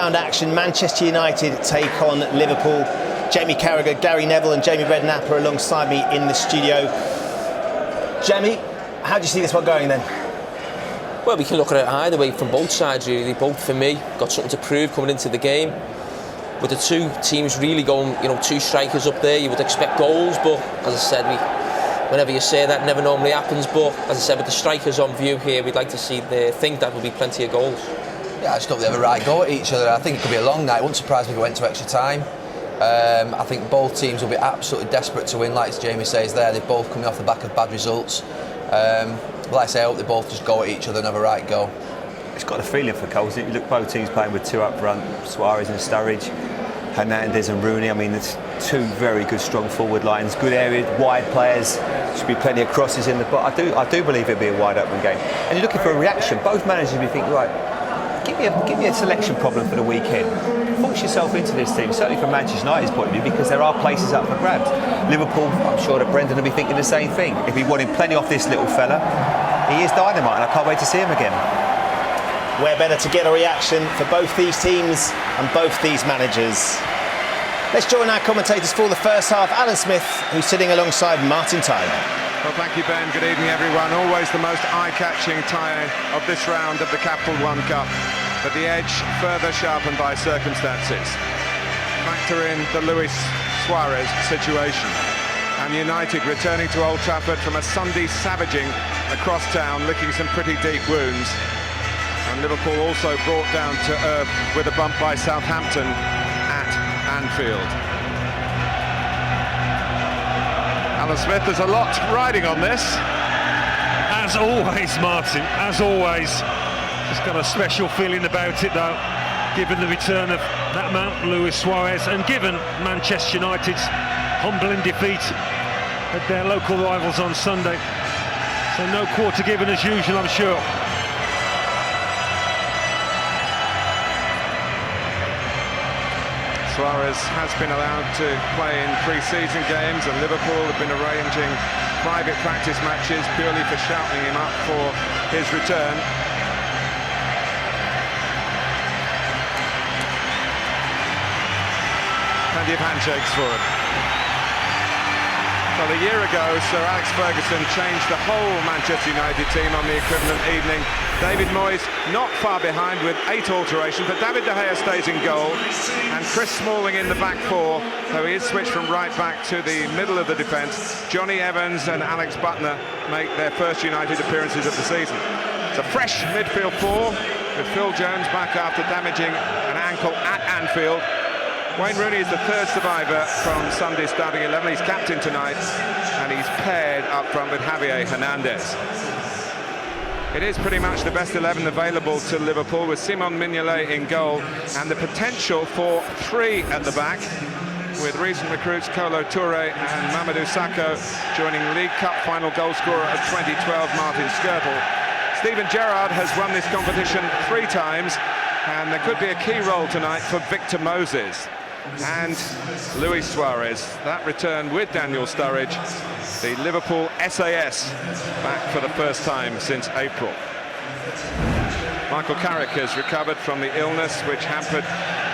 round action. Manchester United take on Liverpool. Jamie Carragher, Gary Neville and Jamie Redknapp are alongside me in the studio. Jamie, how do you see this one going then? Well, we can look at it either way from both sides really. Both, for me, got something to prove coming into the game. With the two teams really going, two strikers up there, you would expect goals, but as I said, whenever you say that, never normally happens. But as I said, with the strikers on view here, we'd like to think that will be plenty of goals. Yeah, I just hope they have a right go at each other. I think it could be a long night. It wouldn't surprise me if it went to extra time. I think both teams will be absolutely desperate to win, like Jamie says there. They're both coming off the back of bad results. Like I say, I hope they both just go at each other and have a right go. It's got a feeling for goals. You look, both teams playing with two up front, Suarez and Sturridge, Hernandez and Rooney. I mean, it's two very good, strong forward lines, good areas, wide players. Should be plenty of crosses in the box. I do believe it'll be a wide open game. And you're looking for a reaction. Both managers will be thinking, right, give me a selection problem for the weekend. Force yourself into this team, certainly from Manchester United's point of view, because there are places up for grabs. Liverpool, I'm sure that Brendan will be thinking the same thing. If he wanted plenty off this little fella, he is dynamite, and I can't wait to see him again. Where better to get a reaction for both these teams and both these managers. Let's join our commentators for the first half. Alan Smith, who's sitting alongside Martin Tyler. Well, thank you, Ben. Good evening, everyone. Always the most eye-catching tie of this round of the Capital One Cup, but the edge further sharpened by circumstances. Factor in the Luis Suarez situation, and United returning to Old Trafford from a Sunday savaging across town, licking some pretty deep wounds. And Liverpool also brought down to earth with a bump by Southampton at Anfield. Alan Smith, there's a lot riding on this. As always, Martin, as always. Just got a special feeling about it though, given the return of that man, Luis Suarez, and given Manchester United's humbling defeat at their local rivals on Sunday. So no quarter given as usual, I'm sure. Suarez has been allowed to play in pre-season games, and Liverpool have been arranging private practice matches purely for shouting him up for his return. Plenty of handshakes for him. Well, a year ago, Sir Alex Ferguson changed the whole Manchester United team on the equivalent evening. David Moyes not far behind with 8 alterations, but David De Gea stays in goal, and Chris Smalling in the back four, though he is switched from right back to the middle of the defence. Johnny Evans and Alex Butner make their first United appearances of the season. It's a fresh midfield four, with Phil Jones back after damaging an ankle at Anfield. Wayne Rooney is the third survivor from Sunday's starting 11. He's captain tonight, and he's paired up front with Javier Hernandez. It is pretty much the best 11 available to Liverpool, with Simon Mignolet in goal and the potential for 3 at the back, with recent recruits Kolo Touré and Mamadou Sakho joining League Cup final goalscorer of 2012 Martin Skrtel. Steven Gerrard has won this competition 3 times, and there could be a key role tonight for Victor Moses. And Luis Suarez, that return with Daniel Sturridge, the Liverpool SAS, back for the first time since April. Michael Carrick has recovered from the illness which hampered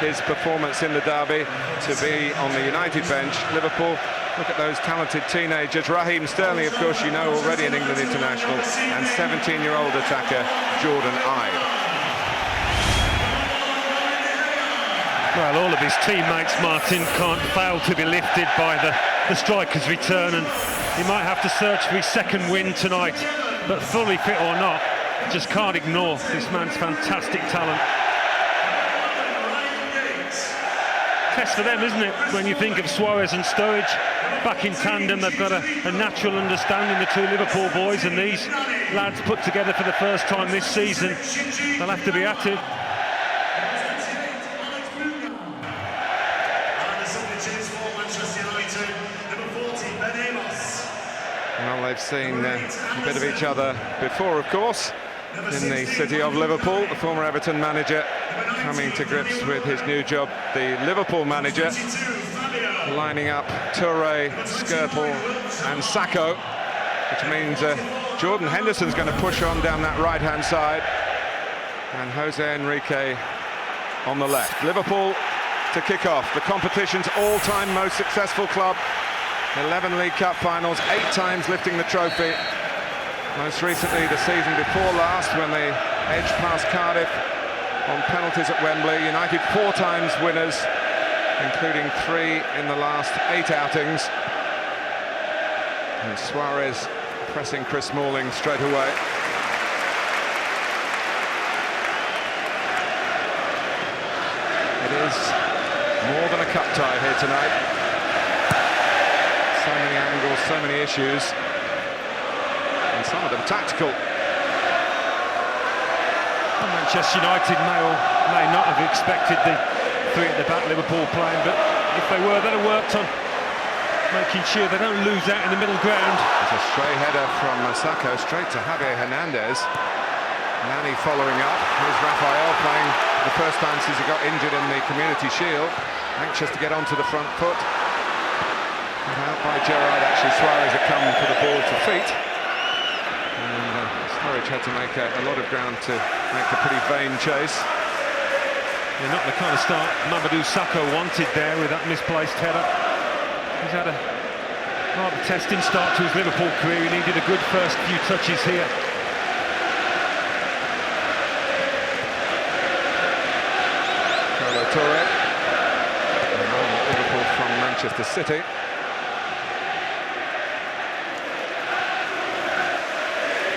his performance in the derby to be on the United bench. Liverpool, look at those talented teenagers. Raheem Sterling, of course, you know, already an England international, and 17-year-old attacker Jordan Ibe. Well, all of his teammates, Martin, can't fail to be lifted by the striker's return, and he might have to search for his second win tonight, but fully fit or not, just can't ignore this man's fantastic talent. Test for them, isn't it, when you think of Suarez and Sturridge back in tandem. They've got a natural understanding, the two Liverpool boys, and these lads put together for the first time this season. They'll have to be at it. Well, they've seen a bit of each other before, of course, in the city of Liverpool. The former Everton manager coming to grips with his new job, the Liverpool manager, lining up Touré, Skrtel and Sakho, which means Jordan Henderson's going to push on down that right-hand side, and Jose Enrique on the left. Liverpool to kick off. The competition's all-time most successful club. 11 League Cup finals, 8 times lifting the trophy. Most recently the season before last when they edged past Cardiff on penalties at Wembley. United 4 times winners, including 3 in the last 8 outings. And Suarez pressing Chris Smalling straight away. It is more than a cup tie here tonight. So many angles, so many issues, and some of them tactical. Well, Manchester United may or may not have expected the 3 at the back Liverpool playing, but if they were, they'd have worked on making sure they don't lose out in the middle ground. It's a stray header from Masako straight to Javier Hernandez. Nani following up. Here's Rafael playing for the first time since he got injured in the Community Shield. Anxious to get onto the front foot. Cut out by Gerrard. Actually, Suarez had come for the ball to feet. And Sturridge had to make a lot of ground to make a pretty vain chase. They're not the kind of start Mamadou Sakho wanted there with that misplaced header. He's had a rather testing start to his Liverpool career. He needed a good first few touches here. Toure. Liverpool from Manchester City.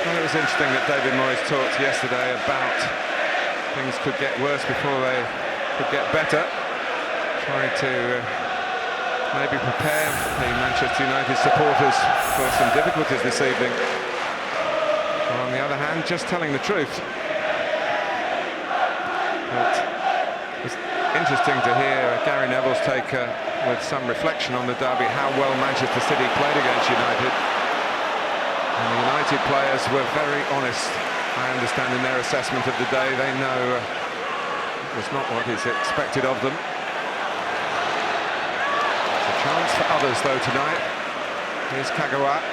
Well, it was interesting that David Moyes talked yesterday about things could get worse before they could get better. Trying to maybe prepare the Manchester United supporters for some difficulties this evening. On the other hand, just telling the truth. But it's interesting to hear Gary Neville's take with some reflection on the derby, how well Manchester City played against United. And the United players were very honest, I understand, in their assessment of the day. They know it was not what is expected of them. It's a chance for others, though, tonight. Here's Kagawa.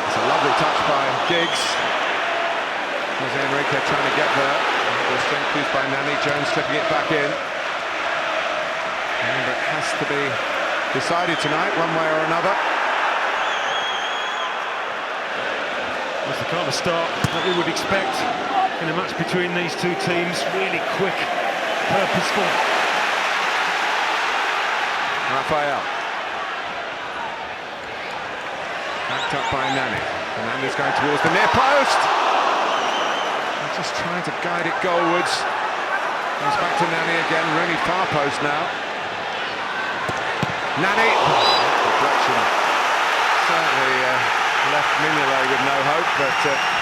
It's a lovely touch by Giggs. Jose Enrique trying to get there. The strength used by Nani. Jones slipping it back in. But it has to be decided tonight, one way or another. That's the kind of start that we would expect in a match between these two teams. Really quick, purposeful. Rafael. Backed up by Nani. Fernandes going towards the near post. Just trying to guide it goalwards. Comes back to Nani again. Rooney far post now. Nani. Deflection. Certainly left Mignolet with no hope, but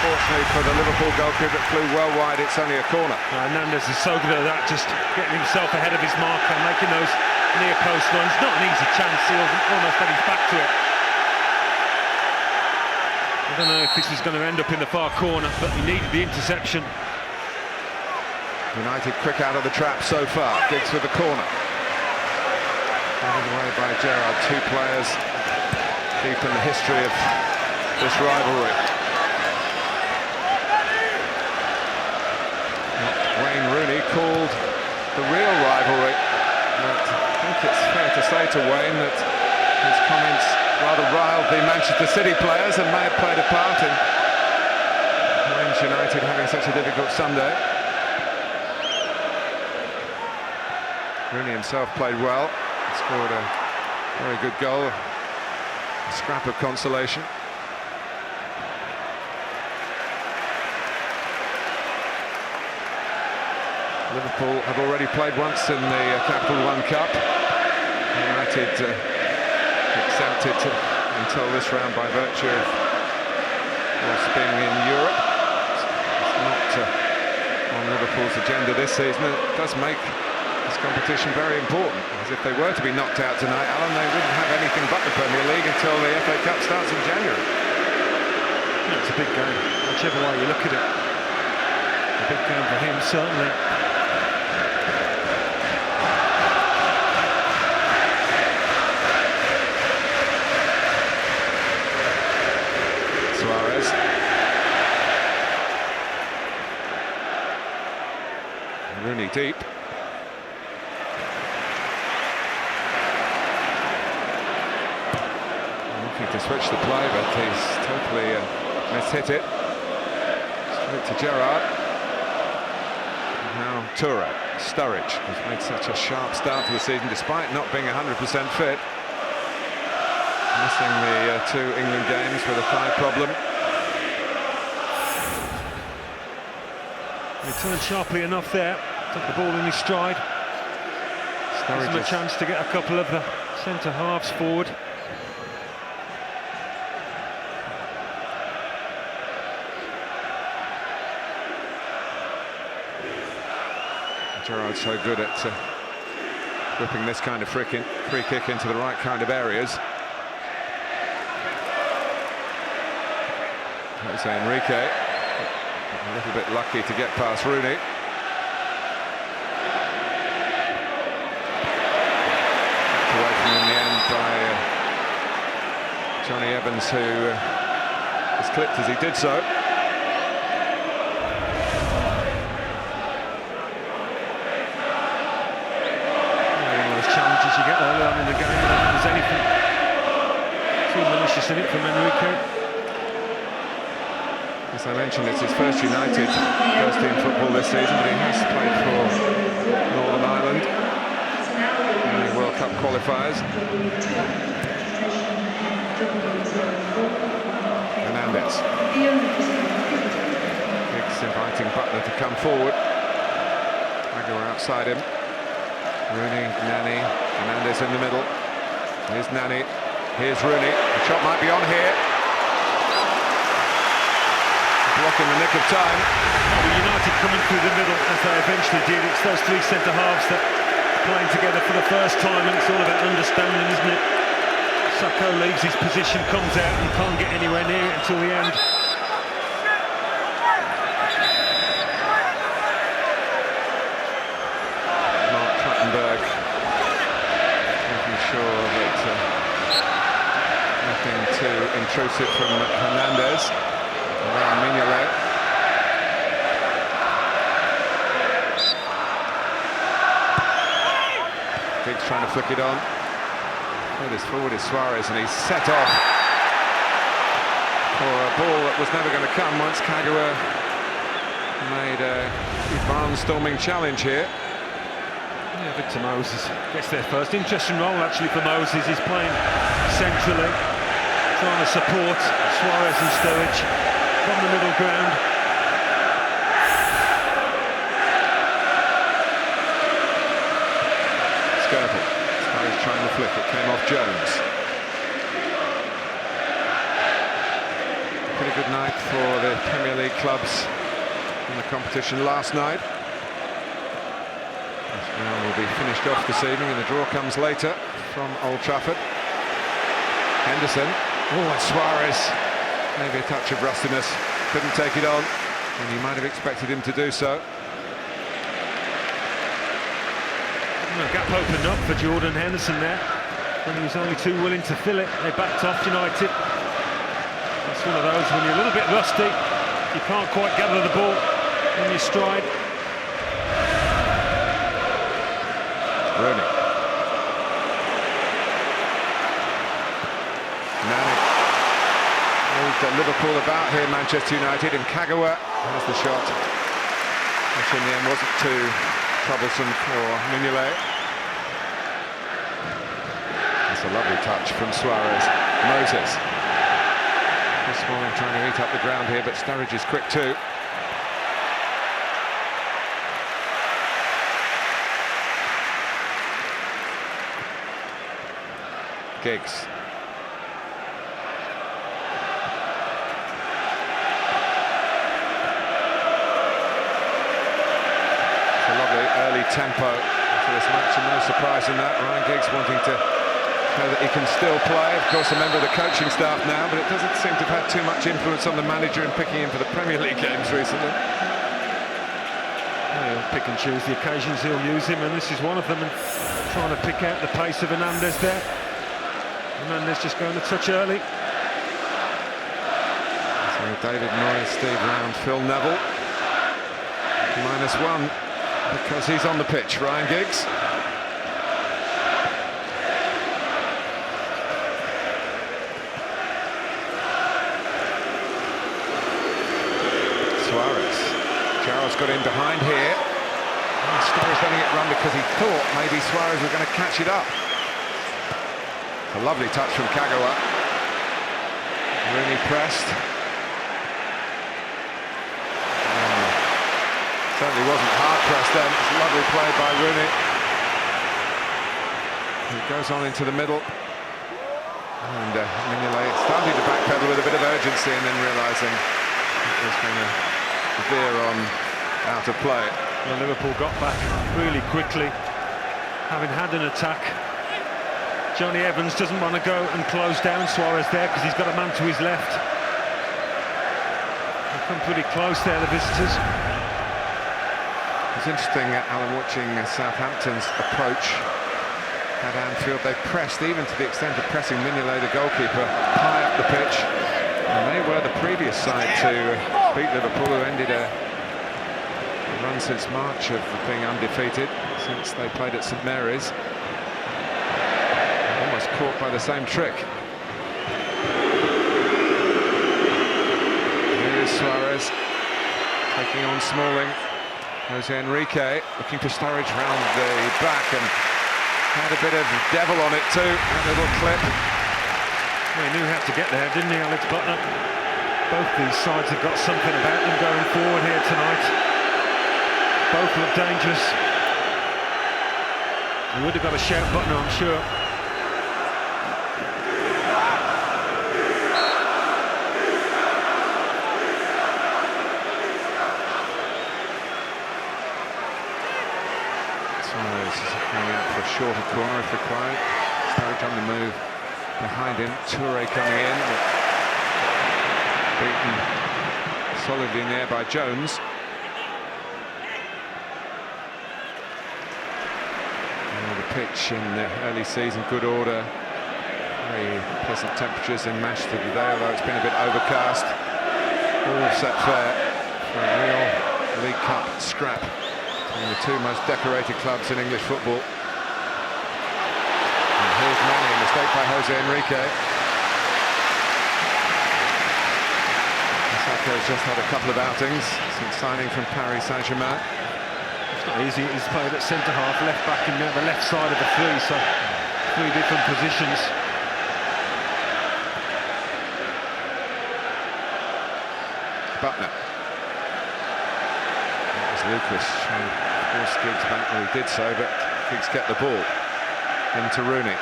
fortunately for the Liverpool goalkeeper that flew well wide, it's only a corner. Hernandez is so good at that, just getting himself ahead of his marker, making those near post runs. Not an easy chance. He almost had his back to it. I don't know if this is going to end up in the far corner, but he needed the interception. United quick out of the trap so far. Giggs with the corner. Given away by Gerrard. 2 players deep in the history of this rivalry. Wayne Rooney called the real rivalry. But I think it's fair to say to Wayne that his comments rather riled the Manchester City players and may have played a part in Manchester United having such a difficult Sunday. Rooney himself played well, scored a very good goal, a scrap of consolation. Liverpool have already played once in the Capital One Cup. United exempted until this round by virtue of course being in Europe. It's not on Liverpool's agenda this season. It does make this competition very important, because if they were to be knocked out tonight, Alan, they wouldn't have anything but the Premier League until the FA Cup starts in January. Yeah, it's a big game, whichever way you look at it. A big game for him, certainly. Rooney deep. Looking to switch the play, but he's totally mishit it. Straight to Gerrard. And now Toure. Sturridge has made such a sharp start to the season despite not being 100% fit. Missing the 2 England games with a thigh problem. He turned sharply enough there, took the ball in his stride. Gives him a chance to get a couple of the centre halves forward. Gerrard's so good at whipping this kind of free kick into the right kind of areas. Jose Enrique, a little bit lucky to get past Rooney. Away from him in the end by Johnny Evans, who was clipped as he did so. Challenges you get early on in the game, I don't think there's anything too malicious in it from Enrique. As I mentioned, it's his first United first-team football this season, but he has played for Northern Ireland in the World Cup qualifiers. Hernandez. Higgs inviting Butler to come forward. Aguero outside him. Rooney, Nani, Hernandez in the middle. Here's Nani, here's Rooney. The shot might be on here. Block in the nick of time. Well, United coming through the middle as they eventually did. It's those 3 centre halves that are playing together for the first time, and it's all about understanding, isn't it? Sacco leaves his position, comes out and can't get anywhere near it until the end. Making sure that nothing too intrusive from Hernandez. Around Mignolet. Giggs trying to flick it on. Furthest forward is Suarez, and he's set off for a ball that was never going to come once Kagawa made a barnstorming challenge here. Yeah, Victor Moses gets there first. Interesting role actually for Moses. He's playing centrally, trying to support Suarez and Sturridge from the middle ground. Skirtle. Sturridge trying to flick it, came off Jones. Pretty good night for the Premier League clubs in the competition last night. This round will be finished off this evening and the draw comes later from Old Trafford. Henderson, oh, and Suarez, maybe a touch of rustiness, couldn't take it on, and you might have expected him to do so. The gap opened up for Jordan Henderson there when he was only too willing to fill it. They backed off United. It's one of those when you're a little bit rusty, you can't quite gather the ball in your stride. Rooney. Nani. Moved Liverpool about here, Manchester United, and Kagawa has the shot, which in the end wasn't too troublesome for Mignolet. That's a lovely touch from Suarez. Moses. This one trying to eat up the ground here, but Sturridge is quick too. Giggs. It's a lovely early tempo to this match, and no surprise in that. Ryan Giggs wanting to know that he can still play. Of course, a member of the coaching staff now, but it doesn't seem to have had too much influence on the manager in picking him for the Premier League games recently. He'll pick and choose the occasions he'll use him, and this is one of them, and trying to pick out the pace of Hernandez there. Hernandez just going a touch early. So David Moyes, Steve Round, Phil Neville. -1 because he's on the pitch. Ryan Giggs. Suarez. Gerrard's got in behind here. Sturridge letting it run because he thought maybe Suarez was going to catch it up. A lovely touch from Kagawa. Rooney pressed. Certainly wasn't hard pressed then. It's a lovely play by Rooney. He goes on into the middle. And Mignolet starting to backpedal with a bit of urgency and then realising it was going to veer on out of play. Well, Liverpool got back really quickly, having had an attack. Johnny Evans doesn't want to go and close down Suarez there because he's got a man to his left. They've come pretty close there, the visitors. It's interesting, Alan, watching Southampton's approach at Anfield. They pressed, even to the extent of pressing Mignolet, the goalkeeper, high up the pitch. And they were the previous side to beat Liverpool, who ended a run since March of being undefeated since they played at St Mary's. Almost caught by the same trick. Here is Suarez taking on Smalling. Jose Enrique looking for Sturridge round the back and had a bit of devil on it too, that little clip. Well, he knew how to get there, didn't he, Alex Butler? Both these sides have got something about them going forward here tonight. Both look dangerous. He would have got a shout button, I'm sure. Suarez is going out for a shorter corner if required. Sturridge on the move behind him. Toure coming in, but beaten solidly in there by Jones. Pitch in the early season, good order, very pleasant temperatures in Manchester today, although it's been a bit overcast. All set fair for a real League Cup scrap between the two most decorated clubs in English football. And here's Manny, a mistake by Jose Enrique. Saka's just had a couple of outings since signing from Paris Saint-Germain. It's not easy. He's played at centre-half, left-back and the left side of the three, so three different positions. Butner. That was Lucas trying to force Giggs back when he did so, but Giggs kept the ball into Rooney.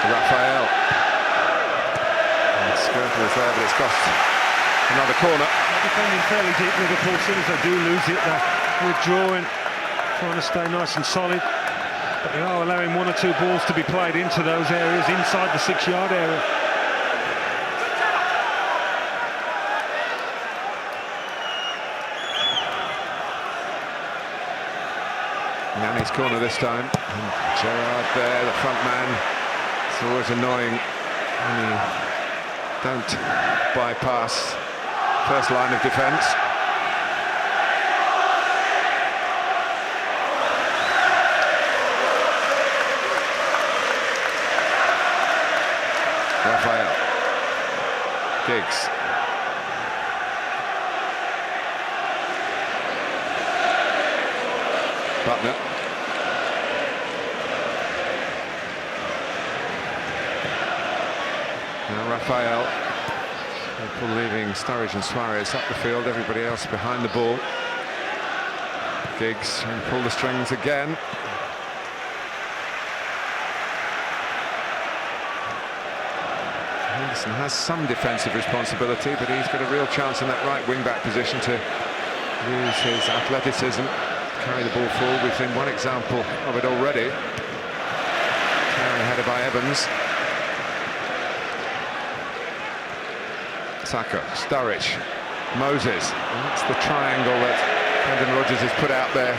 To Raphael. And Skirtle is there, but it's cost another corner. They're defending fairly deep, Liverpool. As soon as they do lose it, they're withdrawing, trying to stay nice and solid. But they are allowing one or two balls to be played into those areas, inside the 6-yard area. Nani's corner this time. And Gerrard there, the front man. It's always annoying when you don't bypass first line of defence. Raphael. Giggs. Butner. Now Raphael. Liverpool leaving Sturridge and Suarez up the field, everybody else behind the ball. Giggs trying to pull the strings again. Henderson has some defensive responsibility, but he's got a real chance in that right wing-back position to use his athleticism, carry the ball forward. We've seen one example of it already. Carry headed by Evans. Saka, Sturridge, Moses. And that's the triangle that Brendan Rodgers has put out there.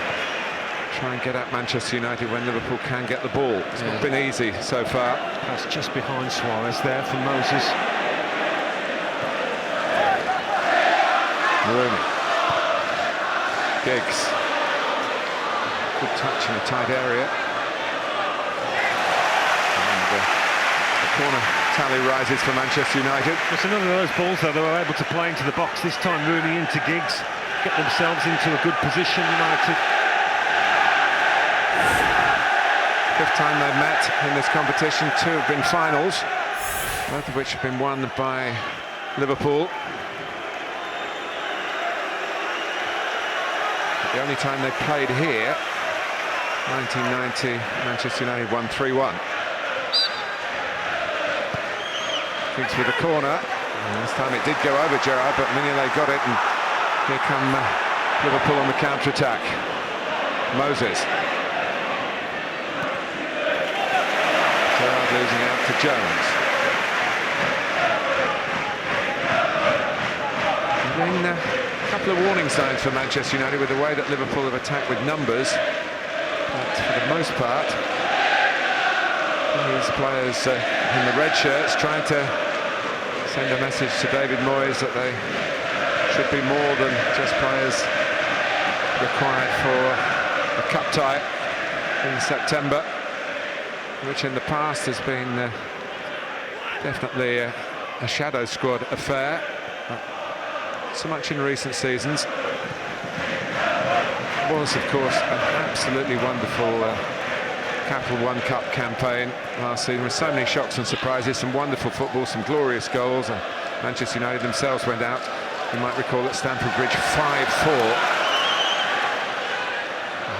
Try and get at Manchester United when Liverpool can get the ball. It's not been easy so far. That's just behind Suarez there for Moses. Rooney. Giggs. Good touch in a tight area. And the corner tally rises for Manchester United. It's another of those balls, though, they were able to play into the box. This time Rooney into Giggs, get themselves into a good position, United. Fifth time they've met in this competition. Two have been finals, both of which have been won by Liverpool. But the only time they played here, 1990, Manchester United won 3-1. Giggs with a corner. And this time it did go over Gerrard, but Mignolet got it, and here come Liverpool on the counter-attack. Moses. Gerrard losing out to Jones. And then a couple of warning signs for Manchester United with the way that Liverpool have attacked with numbers. But for the most part, these players in the red shirts trying to send a message to David Moyes that they should be more than just players required for a cup tie in September, which in the past has been definitely a shadow squad affair. Not so much in recent seasons. It was, of course, an absolutely wonderful Capital One Cup campaign last season with so many shocks and surprises, some wonderful football, some glorious goals, and Manchester United themselves went out, you might recall, at Stamford Bridge 5-4.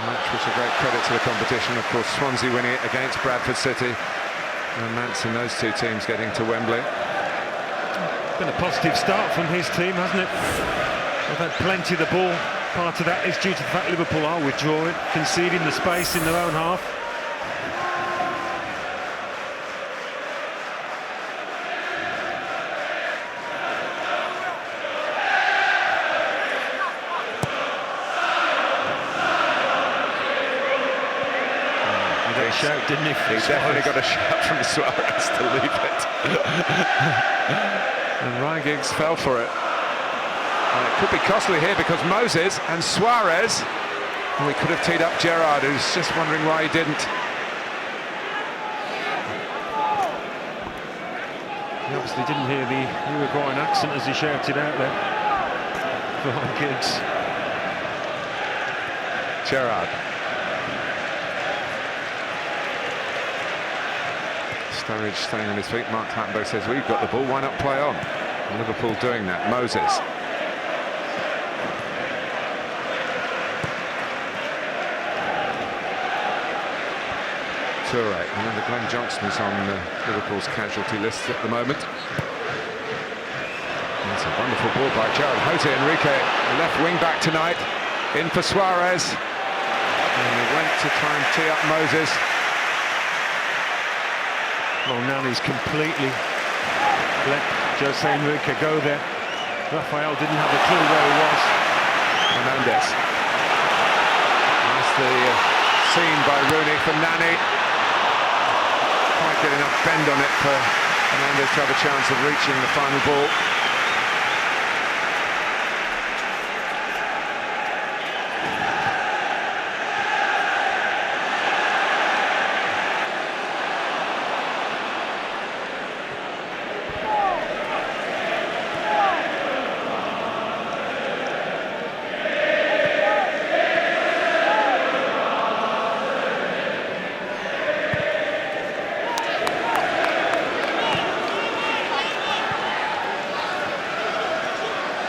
Match was a great credit to the competition. Of course, Swansea winning it against Bradford City, and Manson, those two teams getting to Wembley. Been a positive start from his team, hasn't it? They've had plenty of the ball. Part of that is due to the fact Liverpool are withdrawing, conceding the space in their own half. Shout, didn't he? He definitely got a shout from Suarez to leave it. And Ryan Giggs fell for it. And it could be costly here because Moses and Suarez, and we could have teed up Gerrard, who's just wondering why he didn't. He obviously didn't hear the Uruguayan accent as he shouted out there. Ryan Giggs. Gerrard. Sturridge staying on his feet. Mark Clattenburg says, we've got the ball, why not play on? And Liverpool doing that. Moses. Toure. Remember, Glenn Johnson is on Liverpool's casualty list at the moment. That's a wonderful ball by Gerrard. Jose Enrique, left wing back tonight. In for Suarez. And he went to try and tee up Moses. Well, Nani's completely let Jose Enrique go there. Rafael didn't have a clue where he was. Hernandez. Nicely seen by Rooney for Nani. Quite get enough bend on it for Hernandez to have a chance of reaching the final ball.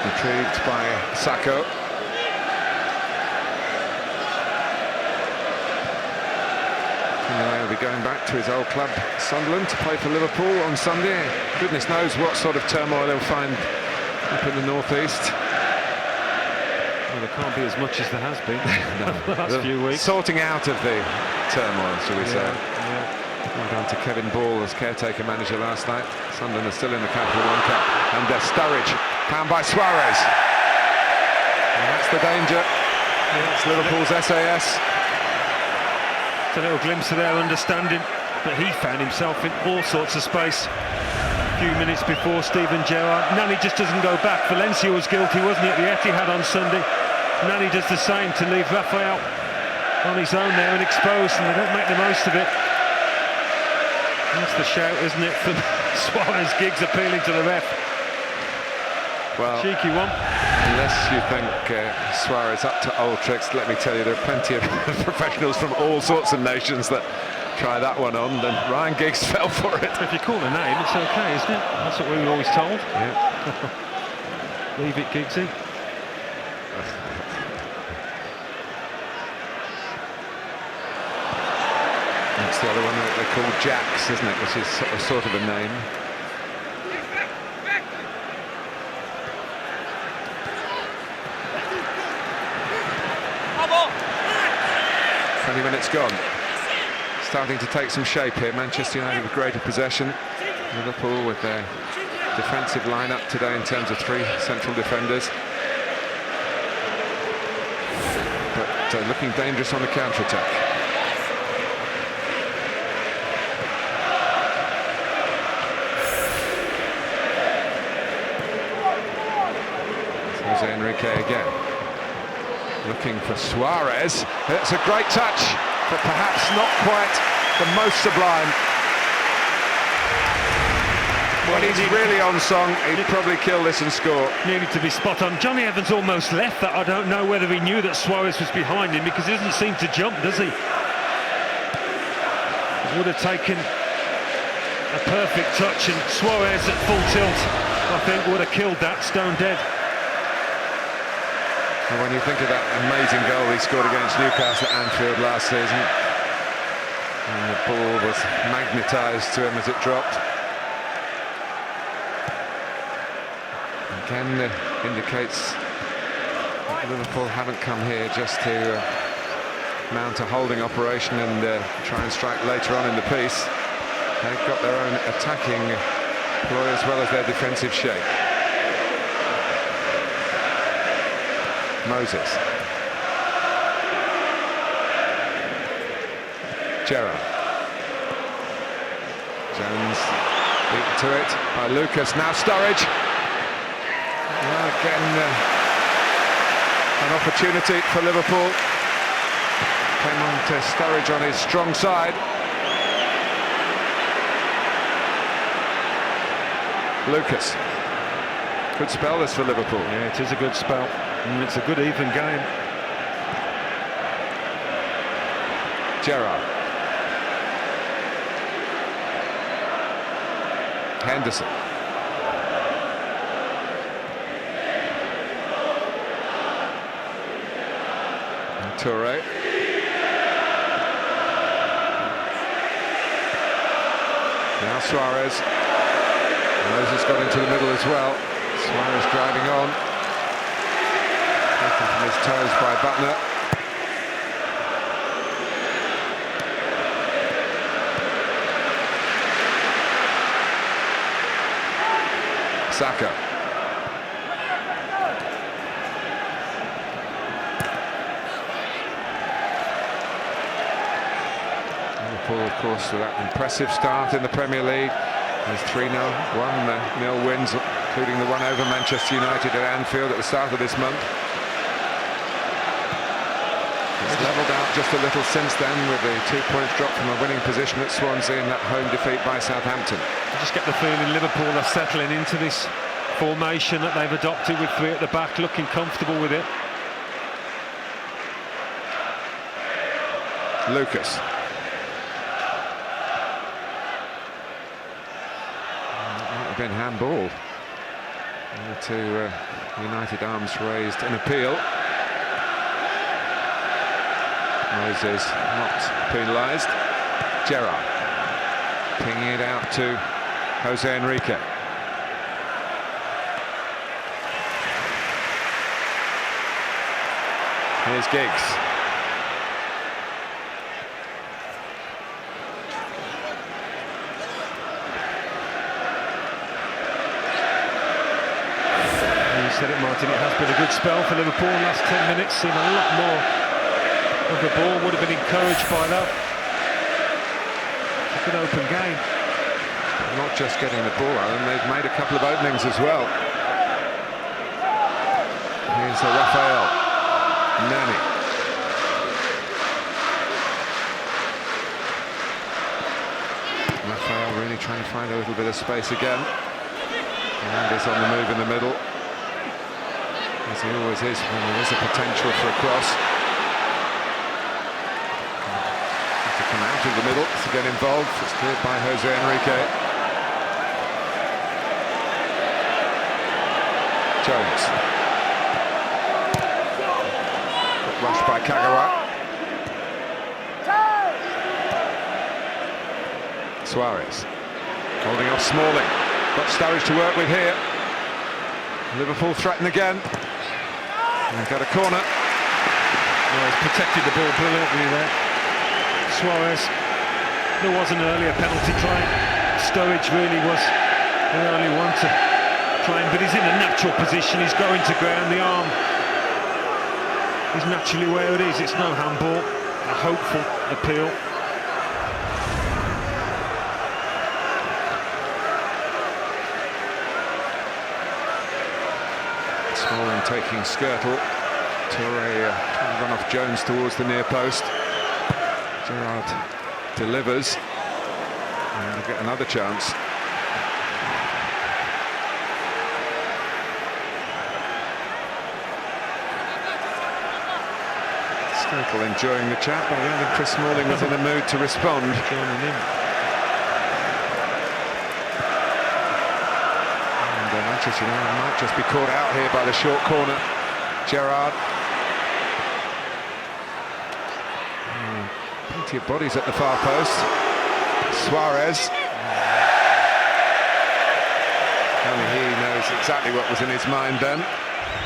Retrieved by Sacco. He'll be going back to his old club, Sunderland, to play for Liverpool on Sunday. Goodness knows what sort of turmoil he'll find up in the northeast. Well, there can't be as much as there has been the last few weeks. Sorting out of the turmoil, shall we say. Yeah. Well done to Kevin Ball as caretaker manager last night. Sunderland are still in the Capital One Cup. And Sturridge, found by Suarez. And that's the danger. It's Liverpool's SAS. It's a little glimpse of their understanding, but he found himself in all sorts of space a few minutes before Steven Gerrard. Nani just doesn't go back. Valencia was guilty, wasn't he, at the Etihad on Sunday? Nani does the same to leave Rafael on his own there and exposed, and they don't make the most of it. That's the shout, isn't it, from Suarez? Giggs appealing to the ref. Well, cheeky one. Unless you think Suarez up to old tricks, let me tell you, there are plenty of professionals from all sorts of nations that try that one on. Then Ryan Giggs fell for it. If you call a name, it's okay, isn't it? That's what we were always told. Yeah. Leave it, Giggsy. That's the other one that they call Jacks, isn't it? Which is sort of a name. Minutes gone. Starting to take some shape here. Manchester United with greater possession. Liverpool with their defensive lineup today in terms of 3 central defenders. But looking dangerous on the counter-attack. Jose Enrique again. Looking for Suarez. It's a great touch, but perhaps not quite the most sublime. When he's really on song, he'd probably kill this and score. Needed to be spot on. Johnny Evans almost left that. I don't know whether he knew that Suarez was behind him, because he doesn't seem to jump, does he? Would have taken a perfect touch, and Suarez at full tilt, I think, would have killed that stone dead. And when you think of that amazing goal he scored against Newcastle at Anfield last season, and the ball was magnetised to him as it dropped. Again, indicates that Liverpool haven't come here just to mount a holding operation and try and strike later on in the piece. They've got their own attacking ploy as well as their defensive shape. Moses. Gerrard. Jones beaten to it by Lucas. Now Sturridge. Well, again, an opportunity for Liverpool. Came on to Sturridge on his strong side. Lucas. Good spell this for Liverpool. Yeah, it is a good spell. And it's a good even game. Gerrard. Henderson. And Toure. Now Suarez. Moses got into the middle as well. Suarez driving on. Taken from his toes by Butner. Saka. Liverpool, of course, with that impressive start in the Premier League. There's 3-0, 1-0 wins, including the one over Manchester United at Anfield at the start of this month. It's levelled out just a little since then, with the 2 points drop from a winning position at Swansea in that home defeat by Southampton. I just get the feeling Liverpool are settling into this formation that they've adopted with 3 at the back, looking comfortable with it. Lucas. Been handball. The 2 United arms raised in appeal. Moses not penalised. Gerrard pinging it out to Jose Enrique. Here's Giggs. Said it, Martin, it has been a good spell for Liverpool in the last 10 minutes. Seen a lot more of the ball, would have been encouraged by that. It's a good open game. Not just getting the ball, Alan, they've made a couple of openings as well. Here's Rafael. trying to find a little bit of space again. And he's on the move in the middle, as he always is when there is a potential for a cross. To come out of the middle to get involved. It's cleared by Jose Enrique. Jones. Rushed by Kagawa. Suarez holding off Smalling. Got Sturridge to work with here. Liverpool threaten again. And they've got a corner. Well, he's protected the ball brilliantly there. Suarez. There was an earlier penalty try. Sturridge really was the only one to claim, but he's in a natural position. He's going to ground. The arm is naturally where it is. It's no handball. A hopeful appeal. Smalling taking Skirtle. Toure trying to run off Jones towards the near post. Gerrard delivers. And they'll get another chance. Skirtle enjoying the chat, but I don't think Chris Smalling was in a mood to respond. Joining him. Manchester United might just be caught out here by the short corner. Gerrard. Plenty of bodies at the far post. Suarez. Only he knows exactly what was in his mind then.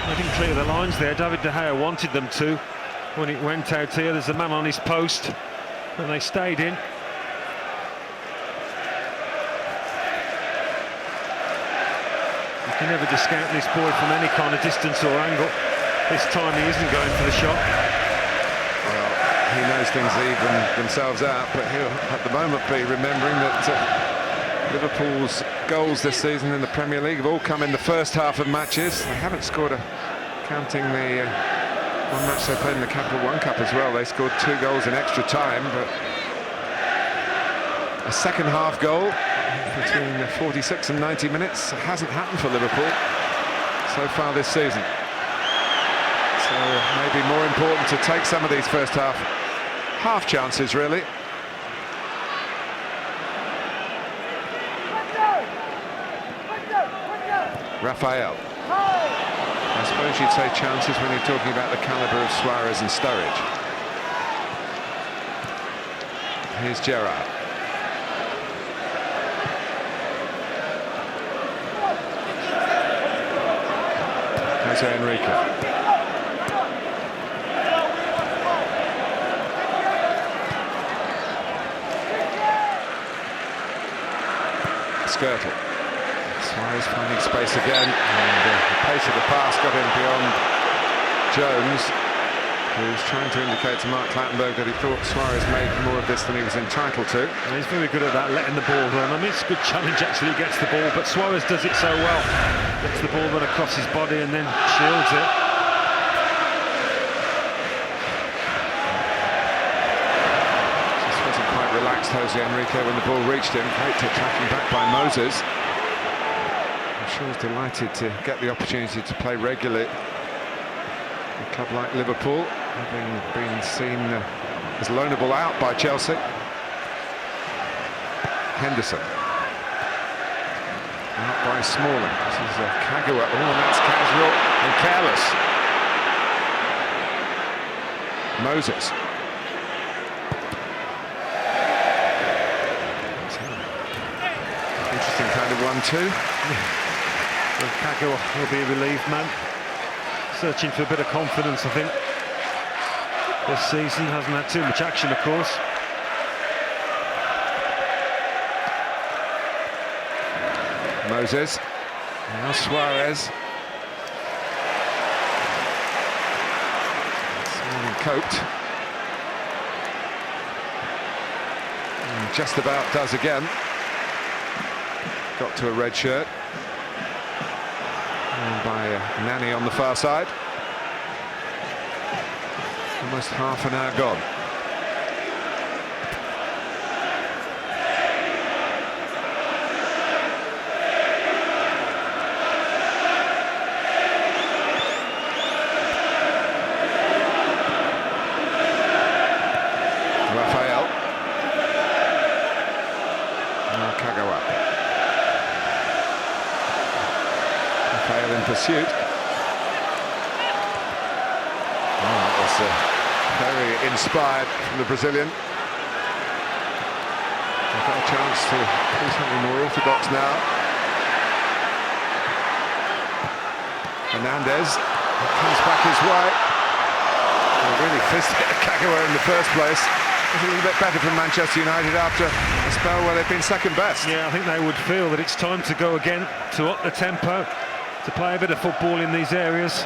They didn't clear the lines there. David De Gea wanted them to. When it went out here, there's a man on his post, and they stayed in. You can never discount this boy from any kind of distance or angle. This time he isn't going for the shot. Well, he knows things even themselves out, but he'll at the moment be remembering that Liverpool's goals this season in the Premier League have all come in the first half of matches. They haven't scored counting the one match they played in the Capital One Cup as well. They scored 2 goals in extra time, but a second half goal between 46 and 90 minutes hasn't happened for Liverpool so far this season. So maybe more important to take some of these first half chances, really. Rafael. I suppose you'd say chances when you're talking about the calibre of Suarez and Sturridge. Here's Gerrard. Jose Enrique. Skirtle. Suarez finding space again, and the pace of the pass got him beyond Jones, who was trying to indicate to Mark Clattenburg that he thought Suarez made more of this than he was entitled to. And he's very good at that, letting the ball run. I mean, it's a good challenge actually, he gets the ball, but Suarez does it so well. Gets the ball run across his body and then shields it. Just wasn't quite relaxed, Jose Enrique, when the ball reached him. Great to tracking back by Moses. I'm sure he's delighted to get the opportunity to play regularly at a club like Liverpool, having been seen as loanable out by Chelsea. Henderson. Out by Smalling. This is Kagawa. Oh, and that's casual and careless. Moses. Interesting kind of 1-2. Well, Kagawa will be a relieved man. Searching for a bit of confidence, I think. This season hasn't had too much action, of course. Moses. Now Suarez. Smalling coped. And just about does again. Got to a red shirt. And by Nani on the far side. Almost half an hour gone. pursuit. That was very inspired from the Brazilian. They've got a chance to do something more orthodox now. Hernandez comes back his way. They really fizzed it at Kagawa in the first place. It's a little bit better from Manchester United after a spell where they've been second best. Yeah, I think they would feel that it's time to go again, to up the tempo, to play a bit of football in these areas.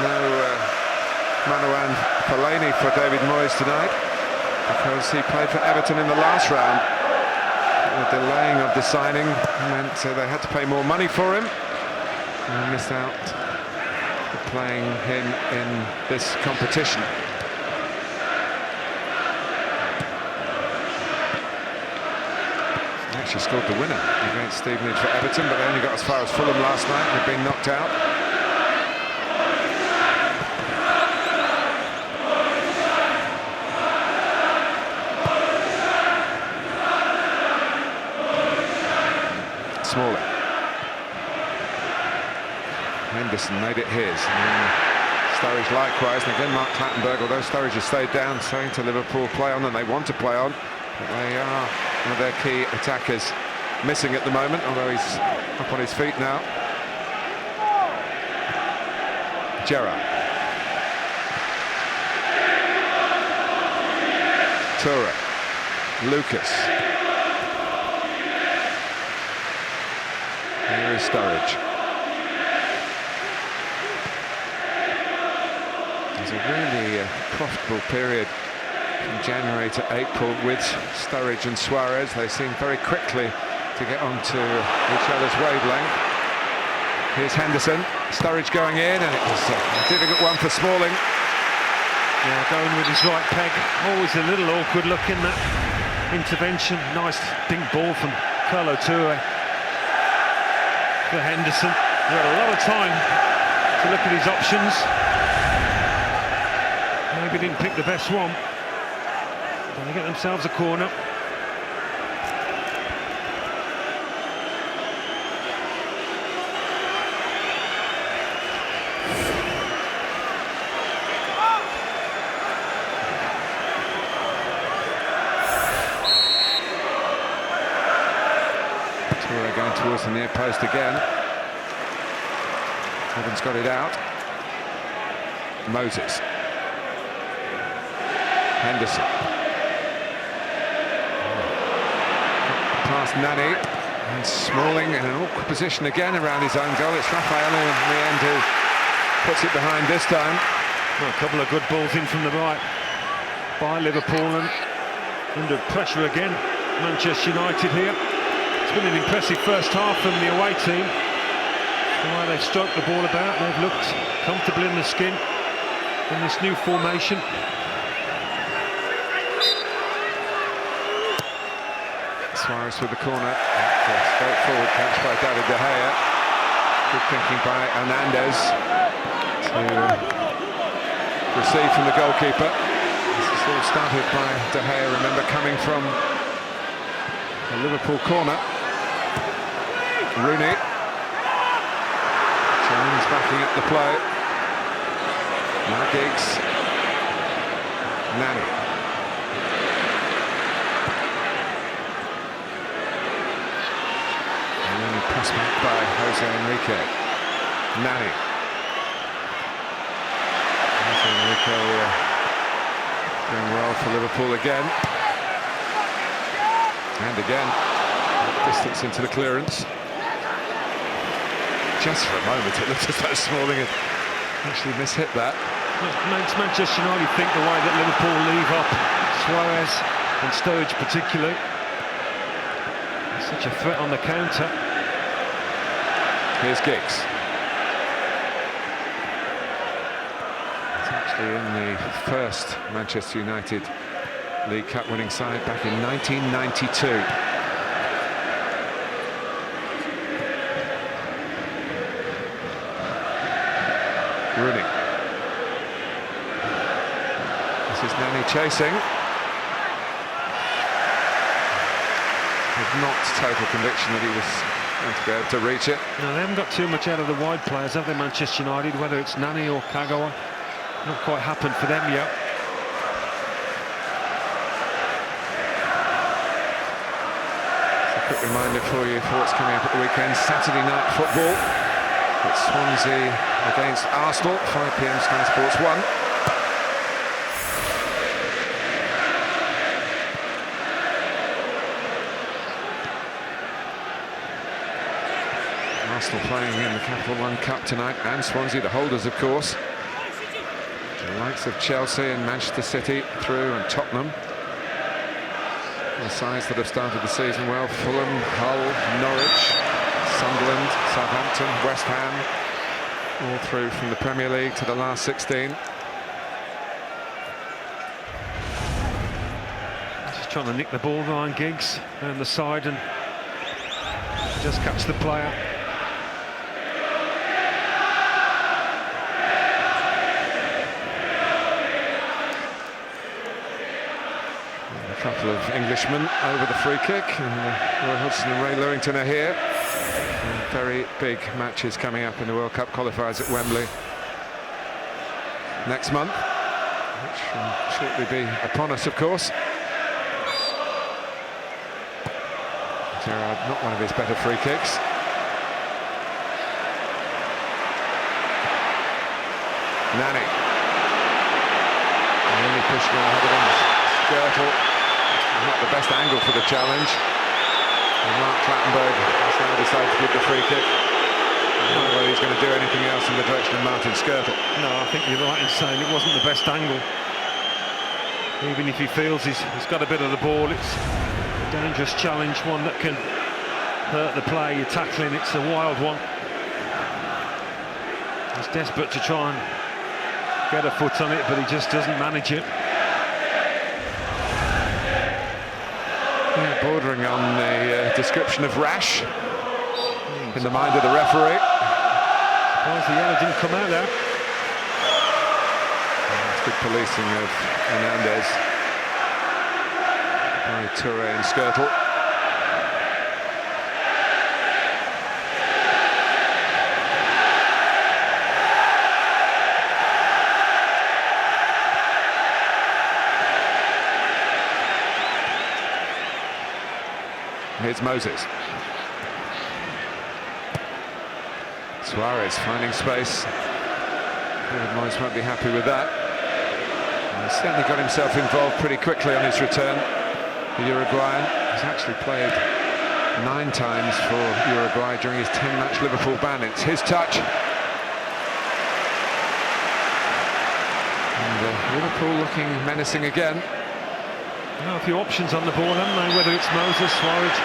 No Manuel Fellaini for David Moyes tonight, because he played for Everton in the last round. The delaying of the signing meant they had to pay more money for him, and missed out playing him in this competition. He actually scored the winner against Stevenage for Everton, but they only got as far as Fulham last night and had been knocked out. Smalling. Henderson made it his. And Sturridge likewise, and again Mark Clattenburg, although Sturridge has stayed down, saying to Liverpool, play on, and they want to play on, but they are one of their key attackers missing at the moment, although he's up on his feet now. Gerrard. Toure. Lucas. Here is Sturridge. There's a really profitable period from January to April with Sturridge and Suarez. They seem very quickly to get onto each other's wavelength. Here's Henderson. Sturridge going in, and it was a difficult one for Smalling. Yeah, going with his right peg. Always a little awkward looking, that intervention. Nice dink ball from Carlo Toure for Henderson. He had a lot of time to look at his options. Maybe didn't pick the best one. They get themselves a corner. Toure going towards the near post again. Evans got it out. Moses. Henderson. Past Nani, and Smalling in an awkward position again around his own goal. It's Rafael in the end who puts it behind this time. Well, a couple of good balls in from the right by Liverpool, and under pressure again Manchester United here. It's been an impressive first half from the away team. The way they've stroked the ball about, they've looked comfortable in the skin in this new formation. Suarez with the corner. Straightforward catch by David De Gea. Good thinking by Hernandez to receive from the goalkeeper. This is all started by De Gea, remember, coming from a Liverpool corner. Rooney. Jones backing up the play. Now Giggs. Nani. Pass back by Jose Enrique. Nani. Jose Enrique doing well for Liverpool again. And again, distance into the clearance. Just for a moment it looked as though Smalling had actually mishit that. It makes Manchester United think the way that Liverpool leave up Suarez and Sturridge particularly. Such a threat on the counter. Here's Giggs. It's actually in the first Manchester United League Cup winning side back in 1992. Rooney. This is Nani chasing. not total conviction that he was going to be able to reach it. No, they haven't got too much out of the wide players, have they, Manchester United? Whether it's Nani or Kagawa, not quite happened for them yet. Quick reminder for you for what's coming up at the weekend. Saturday night football. It's Swansea against Arsenal, 5 p.m. Sky Sports 1. Arsenal playing in the Capital One Cup tonight, and Swansea, the holders, of course. The likes of Chelsea and Manchester City through, and Tottenham. The sides that have started the season well: Fulham, Hull, Norwich, Sunderland, Southampton, West Ham, all through from the Premier League to the last 16. Just trying to nick the ball behind Giggs down the side and just catch the player. A couple of Englishmen over the free kick, and Roy Hodgson and Ray Lewington are here. And very big matches coming up in the World Cup qualifiers at Wembley next month, which will shortly be upon us, of course. Gerrard, not one of his better free kicks. Nani. Really pushing on ahead of him. Skirtle. Not the best angle for the challenge. And Mark Clattenburg has now decided to give the free kick. I don't know whether he's going to do anything else in the direction of Martin Skirtle. No, I think you're right in saying it wasn't the best angle. Even if he feels he's got a bit of the ball, it's a dangerous challenge, one that can hurt the play. You're tackling, it's a wild one. He's desperate to try and get a foot on it, but he just doesn't manage it. Yeah, bordering on the description of rash in the mind of the referee. Surprised the yellow didn't come out there. It's good policing of Hernandez by Toure and Skirtle. Here's Moses. Suarez finding space. David Moyes won't be happy with that. He certainly got himself involved pretty quickly on his return. The Uruguayan has actually played 9 times for Uruguay during his 10-match Liverpool ban. It's his touch. And Liverpool looking menacing again. Well, a few options on the ball, haven't they? Whether it's Moses, Suarez,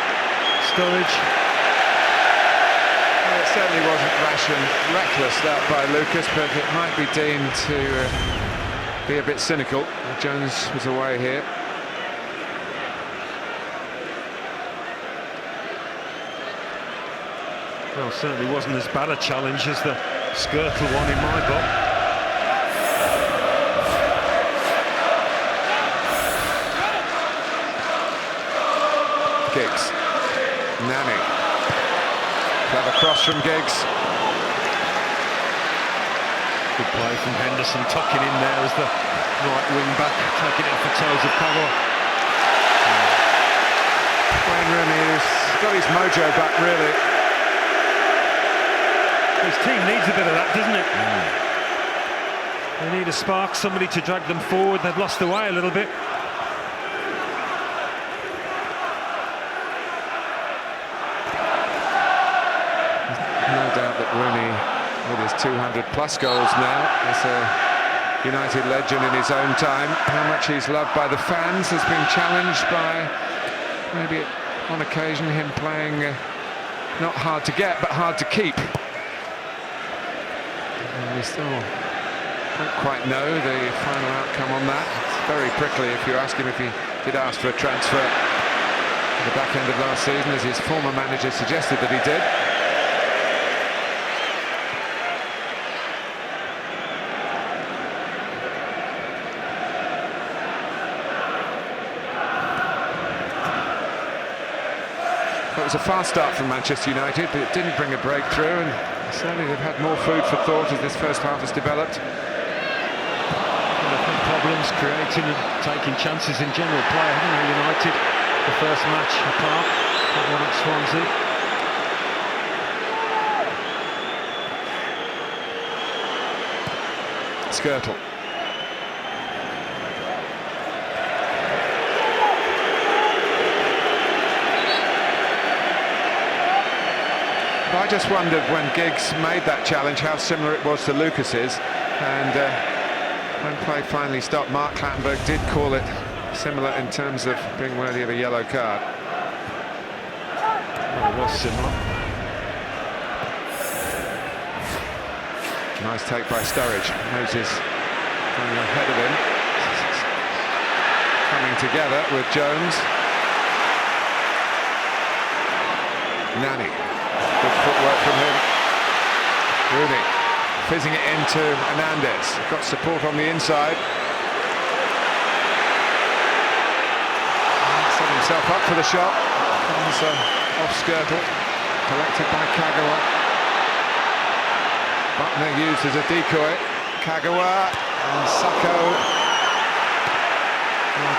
Sturridge. Well, it certainly wasn't rash and reckless, that by Lucas, but it might be deemed to be a bit cynical. Jones was away here. Well, certainly wasn't as bad a challenge as the Skirtle one in my book. Giggs. Nani. Clever cross from Giggs. Good play from Henderson, tucking in there as the right wing back, taking it off the toes of Kagawa. Wayne Rooney's got his mojo back, really. His team needs a bit of that, doesn't it? They need a spark, somebody to drag them forward. They've lost their way a little bit. No doubt that Rooney, with his 200-plus goals now, is a United legend in his own time. How much he's loved by the fans has been challenged by, maybe on occasion, him playing not hard to get, but hard to keep. And we still don't quite know the final outcome on that. It's very prickly if you ask him if he did ask for a transfer at the back end of last season, as his former manager suggested that he did. was a fast start from Manchester United, but it didn't bring a breakthrough, and certainly they've had more food for thought as this first half has developed. Problems creating and taking chances in general play, haven't they, United? The first match apart, that one at Swansea. Skirtle. I just wondered when Giggs made that challenge how similar it was to Lucas's, and when play finally stopped, Mark Clattenburg did call it similar in terms of being worthy of a yellow card. Well, it was similar. Nice take by Sturridge. Moses going ahead of him. Coming together with Jones. Nani. Good footwork from him. Rooney fizzing it into Hernandez. Got support on the inside. Set himself up for the shot. Comes off Skirtle. Collected by Kagawa. Buckner used as a decoy. Kagawa and Sacco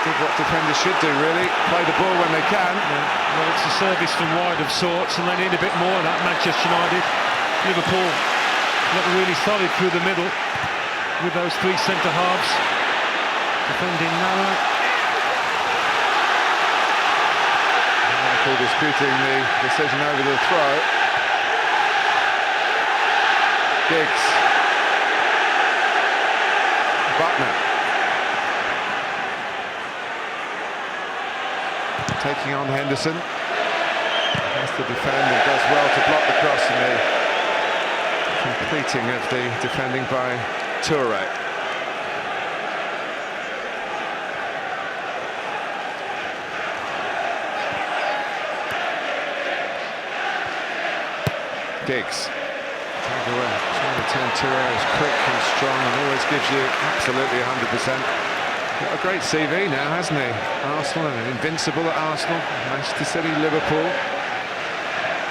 did what defenders should do, really. Play the ball when they can. Yeah. Well, it's a service from wide of sorts, and they need a bit more of that, Manchester United. Liverpool look really solid through the middle with those three centre-halves. Defending narrow. Liverpool disputing the decision over the throw. Giggs. Buckner. Taking on Henderson. Has to defend and does well to block the cross, and the completing of the defending by Toure. Giggs. Trying to turn Toure is quick and strong and always gives you absolutely 100%. Got a great CV now, hasn't he? Arsenal and invincible at Arsenal, Manchester City, Liverpool.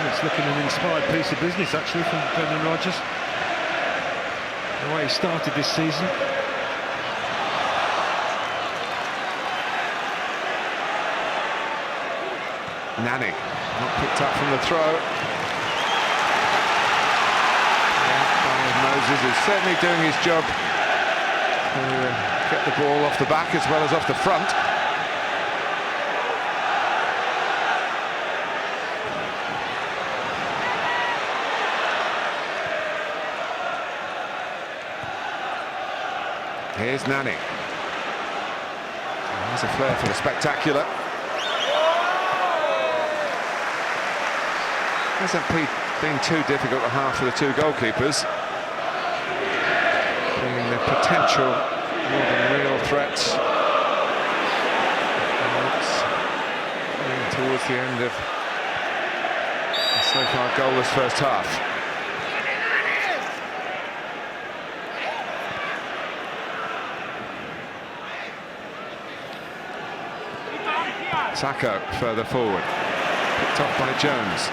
It's looking an inspired piece of business, actually, from Brendan Rodgers. The way he started this season. Nani, not picked up from the throw. Moses is certainly doing his job to get the ball off the back as well as off the front. Here's Nani. There's a flair for the spectacular. Hasn't been too difficult, a half for the two goalkeepers. Bringing the potential more than real threats. Towards the end of the so far goalless first half. Sacco further forward, picked off by Jones.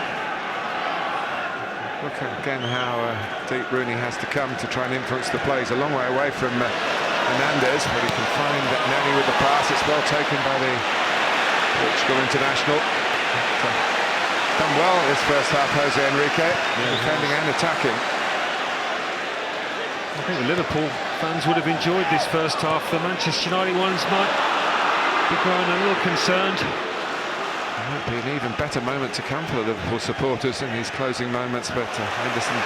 Look again how deep Rooney has to come to try and influence the play. He's a long way away from Hernandez, but he can find Nani with the pass. It's well taken by the Portugal international. Done well this first half, Jose Enrique, defending and attacking. I think the Liverpool fans would have enjoyed this first half. The Manchester United ones might be growing a little concerned. Might be an even better moment to come for the Liverpool supporters in these closing moments, but Henderson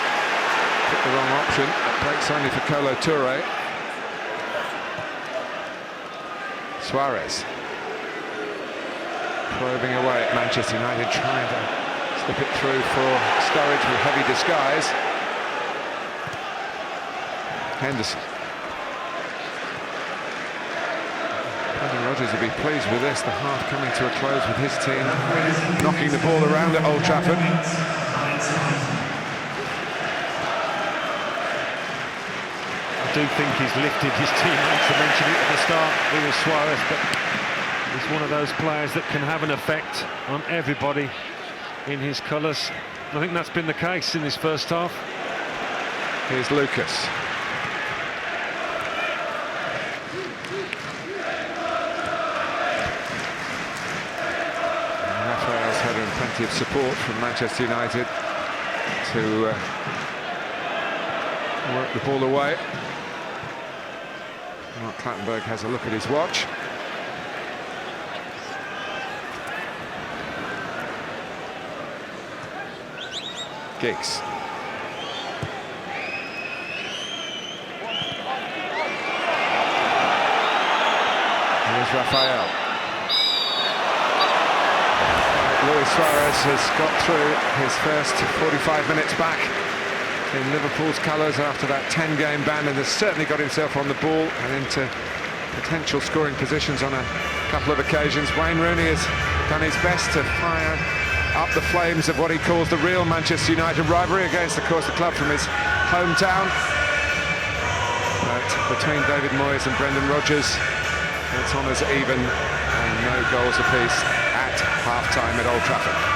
picked the wrong option. Breaks only for Kolo Toure. Suarez probing away at Manchester United, trying to slip it through for Sturridge with heavy disguise. Henderson. Brendan Rodgers will be pleased with this, the half coming to a close with his team knocking the ball around at Old Trafford. I do think he's lifted his teammates. I mentioned it at the start, it was Suarez, but he's one of those players that can have an effect on everybody in his colours. I think that's been the case in this first half. Here's Lucas. Raphael's header and plenty of support from Manchester United to work the ball away. Mark Clattenburg has a look at his watch. Giggs. Here's Raphael. Luis Suarez has got through his first 45 minutes back in Liverpool's colours after that 10-game ban, and has certainly got himself on the ball and into potential scoring positions on a couple of occasions. Wayne Rooney has done his best to fire up the flames of what he calls the real Manchester United rivalry against, of course, the club from his hometown. But between David Moyes and Brendan Rodgers, it's on as even and no goals apiece at half-time at Old Trafford.